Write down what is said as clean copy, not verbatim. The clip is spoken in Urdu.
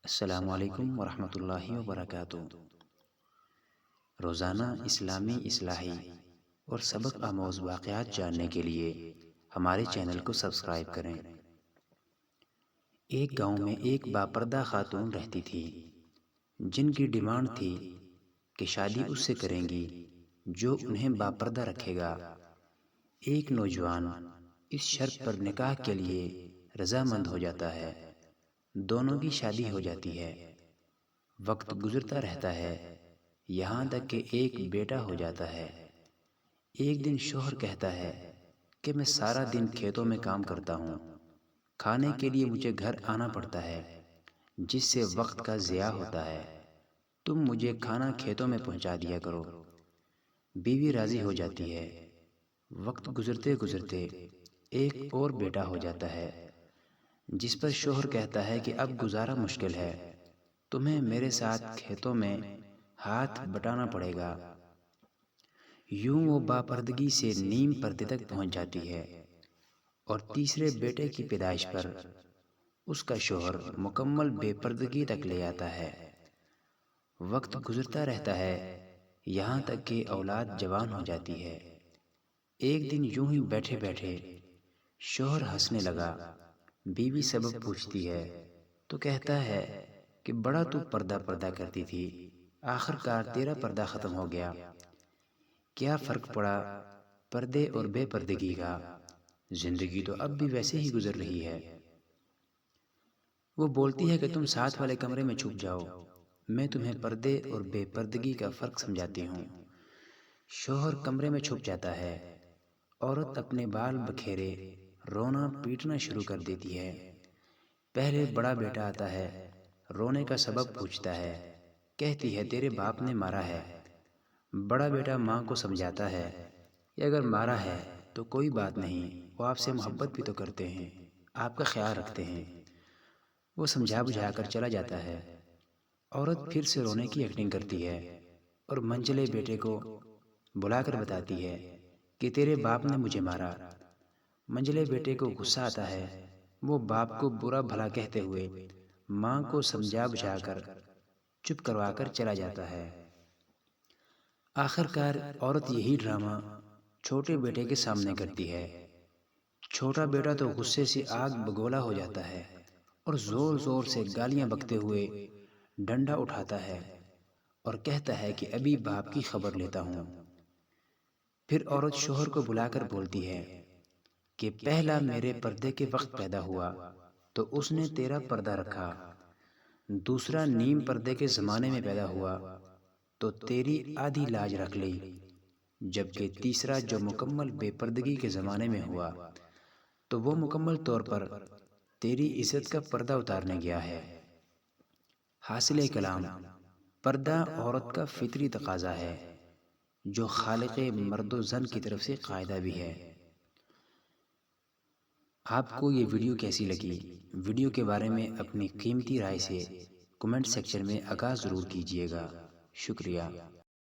السلام علیکم ورحمۃ اللہ وبرکاتہ۔ روزانہ اسلامی اصلاحی اور سبق آموز واقعات جاننے کے لیے ہمارے چینل کو سبسکرائب کریں۔ ایک گاؤں میں ایک باپردہ خاتون رہتی تھی جن کی ڈیمانڈ تھی کہ شادی اس سے کریں گی جو انہیں باپردہ رکھے گا۔ ایک نوجوان اس شرط پر نکاح کے لیے رضامند ہو جاتا ہے۔ دونوں کی شادی ہو جاتی ہے۔ وقت گزرتا رہتا ہے یہاں تک کہ ایک بیٹا ہو جاتا ہے۔ ایک دن شوہر کہتا ہے کہ میں سارا دن کھیتوں میں کام کرتا ہوں، کھانے کے لیے مجھے گھر آنا پڑتا ہے جس سے وقت کا ضیاع ہوتا ہے، تم مجھے کھانا کھیتوں میں پہنچا دیا کرو۔ بیوی راضی ہو جاتی ہے۔ وقت گزرتے گزرتے ایک اور بیٹا ہو جاتا ہے جس پر شوہر کہتا ہے کہ اب گزارا مشکل ہے، تمہیں میرے ساتھ کھیتوں میں ہاتھ بٹانا پڑے گا۔ یوں وہ باپردگی سے نیم پردے تک پہنچ جاتی ہے اور تیسرے بیٹے کی پیدائش پر اس کا شوہر مکمل بے پردگی تک لے آتا ہے۔ وقت گزرتا رہتا ہے یہاں تک کہ اولاد جوان ہو جاتی ہے۔ ایک دن یوں ہی بیٹھے بیٹھے شوہر ہنسنے لگا۔ بیوی سبب پوچھتی ہے تو کہتا ہے کہ بڑا تو پردہ کرتی تھی، آخر کار تیرا پردہ ختم ہو گیا۔ کیا فرق پڑا پردے اور بے پردگی کا، زندگی تو اب بھی ویسے ہی گزر رہی ہے۔ وہ بولتی ہے کہ تم ساتھ والے کمرے میں چھپ جاؤ، میں تمہیں پردے اور بے پردگی کا فرق سمجھاتی ہوں۔ شوہر کمرے میں چھپ جاتا ہے۔ عورت اپنے بال بکھیرے رونا پیٹنا شروع کر دیتی ہے۔ پہلے بڑا بیٹا آتا ہے، رونے کا سبب پوچھتا ہے، کہتی ہے تیرے باپ نے مارا ہے۔ بڑا بیٹا ماں کو سمجھاتا ہے کہ اگر مارا ہے تو کوئی بات نہیں، وہ آپ سے محبت بھی تو کرتے ہیں، آپ کا خیال رکھتے ہیں۔ وہ سمجھا بجھا کر چلا جاتا ہے۔ عورت پھر سے رونے کی ایکٹنگ کرتی ہے اور منجلے بیٹے کو بلا کر بتاتی ہے کہ تیرے باپ نے مجھے مارا۔ منجلے بیٹے کو غصہ آتا ہے، وہ باپ کو برا بھلا کہتے ہوئے ماں کو سمجھا بجھا کر چپ کروا کر چلا جاتا ہے۔ آخر کار عورت یہی ڈرامہ چھوٹے بیٹے کے سامنے کرتی ہے۔ چھوٹا بیٹا تو غصے سے آگ بگولا ہو جاتا ہے اور زور زور سے گالیاں بکتے ہوئے ڈنڈا اٹھاتا ہے اور کہتا ہے کہ ابھی باپ کی خبر لیتا ہوں۔ پھر عورت شوہر کو بلا کر بولتی ہے کہ پہلا میرے پردے کے وقت پیدا ہوا تو اس نے تیرا پردہ رکھا، دوسرا نیم پردے کے زمانے میں پیدا ہوا تو تیری آدھی لاج رکھ لی، جبکہ تیسرا جو مکمل بے پردگی کے زمانے میں ہوا تو وہ مکمل طور پر تیری عزت کا پردہ اتارنے گیا ہے۔ حاصل کلام، پردہ عورت کا فطری تقاضا ہے جو خالق مرد و زن کی طرف سے قاعدہ بھی ہے۔ آپ کو یہ ویڈیو کیسی لگی؟ ویڈیو کے بارے میں اپنی قیمتی رائے سے کمنٹ سیکشن میں آگاہ ضرور کیجیے گا۔ شکریہ۔